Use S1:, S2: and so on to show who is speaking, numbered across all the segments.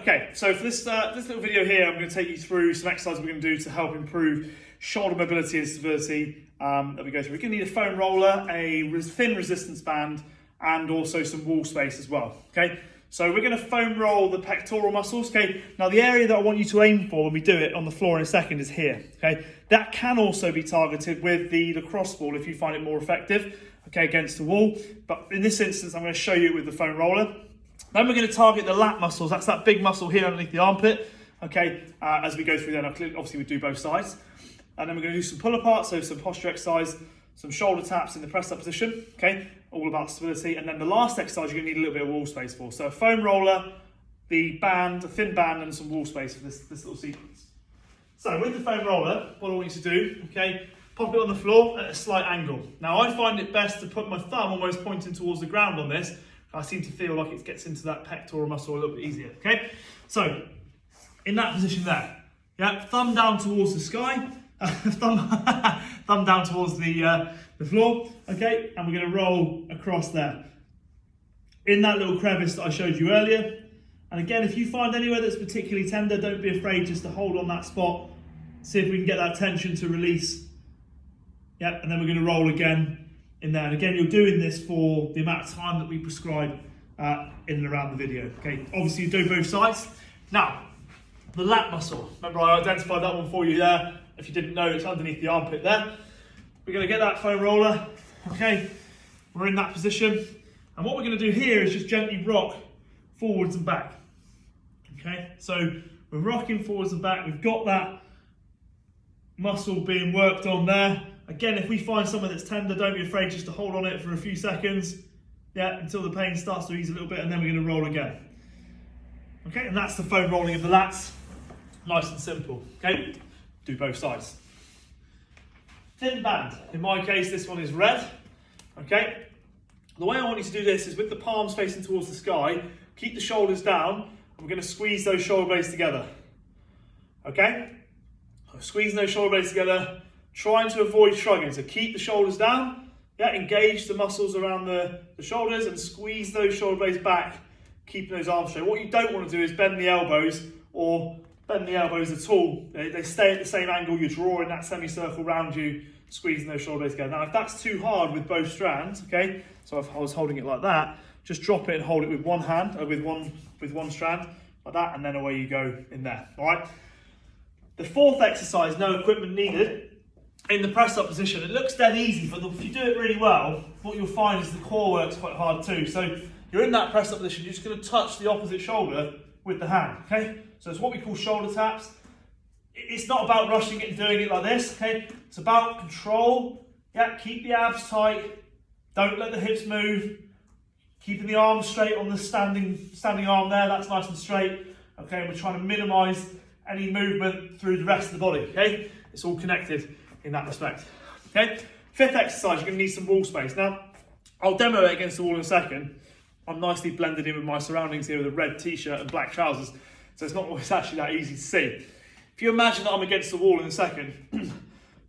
S1: Okay, so for this little video here, I'm going to take you through some exercises we're going to do to help improve shoulder mobility and stability that we go through. We're going to need a foam roller, a thin resistance band, and also some wall space as well. Okay, so we're going to foam roll the pectoral muscles. Okay, now the area that I want you to aim for when we do it on the floor in a second is here. Okay, that can also be targeted with the lacrosse ball if you find it more effective. Okay, against the wall, but in this instance, I'm going to show you it with the foam roller. Then we're going to target the lat muscles. That's that big muscle here underneath the armpit. Okay, as we go through there, obviously we do both sides. And then we're going to do some pull apart, so some posture exercise, some shoulder taps in the press up position. Okay, all about stability. And then the last exercise you're going to need a little bit of wall space for. So a foam roller, the band, a thin band, and some wall space for this little sequence. So with the foam roller, what I want you to do, okay, pop it on the floor at a slight angle. Now I find it best to put my thumb almost pointing towards the ground on this. I seem to feel like it gets into that pectoral muscle a little bit easier, okay? So, in that position there, yeah, thumb down towards the sky, thumb down towards the floor, okay? And we're gonna roll across there. In that little crevice that I showed you earlier. And again, if you find anywhere that's particularly tender, don't be afraid just to hold on that spot, see if we can get that tension to release. Yep, and then we're gonna roll again in there. And again, you're doing this for the amount of time that we prescribe in and around the video. Okay, obviously you do both sides. Now, the lat muscle. Remember I identified that one for you there. If you didn't know, it's underneath the armpit there. We're gonna get that foam roller. Okay, we're in that position. And what we're gonna do here is just gently rock forwards and back. Okay, so we're rocking forwards and back. We've got that muscle being worked on there. Again, if we find somewhere that's tender, don't be afraid just to hold on it for a few seconds, yeah, until the pain starts to ease a little bit, and then we're going to roll again. Okay, and that's the foam rolling of the lats. Nice and simple. Okay, do both sides. Thin band. In my case, this one is red. Okay, the way I want you to do this is with the palms facing towards the sky, keep the shoulders down, and we're going to squeeze those shoulder blades together. Okay, squeezing those shoulder blades together. Trying to avoid shrugging, so keep the shoulders down, yeah, engage the muscles around the shoulders and squeeze those shoulder blades back, keeping those arms straight. What you don't want to do is bend the elbows or bend the elbows at all. They stay at the same angle, you're drawing that semicircle around you, squeezing those shoulder blades together. Now if that's too hard with both strands, okay, so if I was holding it like that, just drop it and hold it with one hand, with one strand, like that, and then away you go in there, all right? The fourth exercise, no equipment needed. In the press up position, it looks dead easy, but if you do it really well, what you'll find is the core works quite hard too. So you're in that press up position, you're just going to touch the opposite shoulder with the hand, okay? So it's what we call shoulder taps. It's not about rushing it and doing it like this, okay? It's about control, yeah, keep the abs tight, don't let the hips move, keeping the arms straight on the standing arm there, that's nice and straight, okay? And we're trying to minimise any movement through the rest of the body, okay? It's all connected in that respect. Okay, fifth exercise, you're going to need some wall space. Now, I'll demo it against the wall in a second. I'm nicely blended in with my surroundings here with a red t-shirt and black trousers, so it's not always actually that easy to see. If you imagine that I'm against the wall in a second,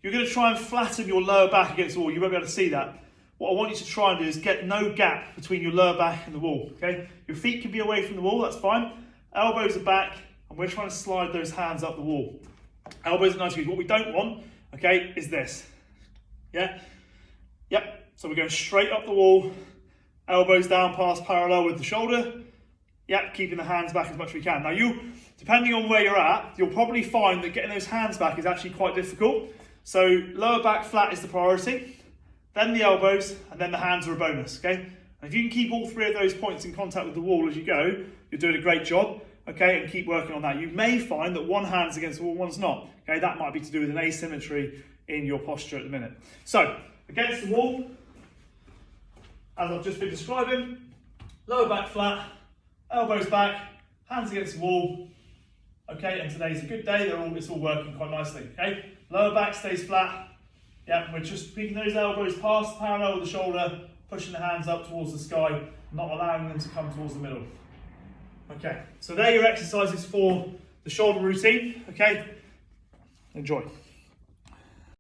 S1: you're going to try and flatten your lower back against the wall. You won't be able to see that. What I want you to try and do is get no gap between your lower back and the wall. Okay, your feet can be away from the wall, that's fine. Elbows are back, and we're trying to slide those hands up the wall. Elbows are nice. What we don't want, okay, is this. Yeah? Yep. So we're going straight up the wall, elbows down past parallel with the shoulder. Yep, keeping the hands back as much as we can. Now depending on where you're at, you'll probably find that getting those hands back is actually quite difficult. So lower back flat is the priority, then the elbows, and then the hands are a bonus, okay? And if you can keep all three of those points in contact with the wall as you go, you're doing a great job, okay? And keep working on that. You may find that one hand's against the wall, one's not. Okay, that might be to do with an asymmetry in your posture at the minute. So, against the wall, as I've just been describing, lower back flat, elbows back, hands against the wall. Okay, and today's a good day, it's all working quite nicely. Okay, lower back stays flat. Yeah, we're just picking those elbows past parallel with the shoulder, pushing the hands up towards the sky, not allowing them to come towards the middle. Okay, so there are your exercises for the shoulder routine. Okay. Enjoy.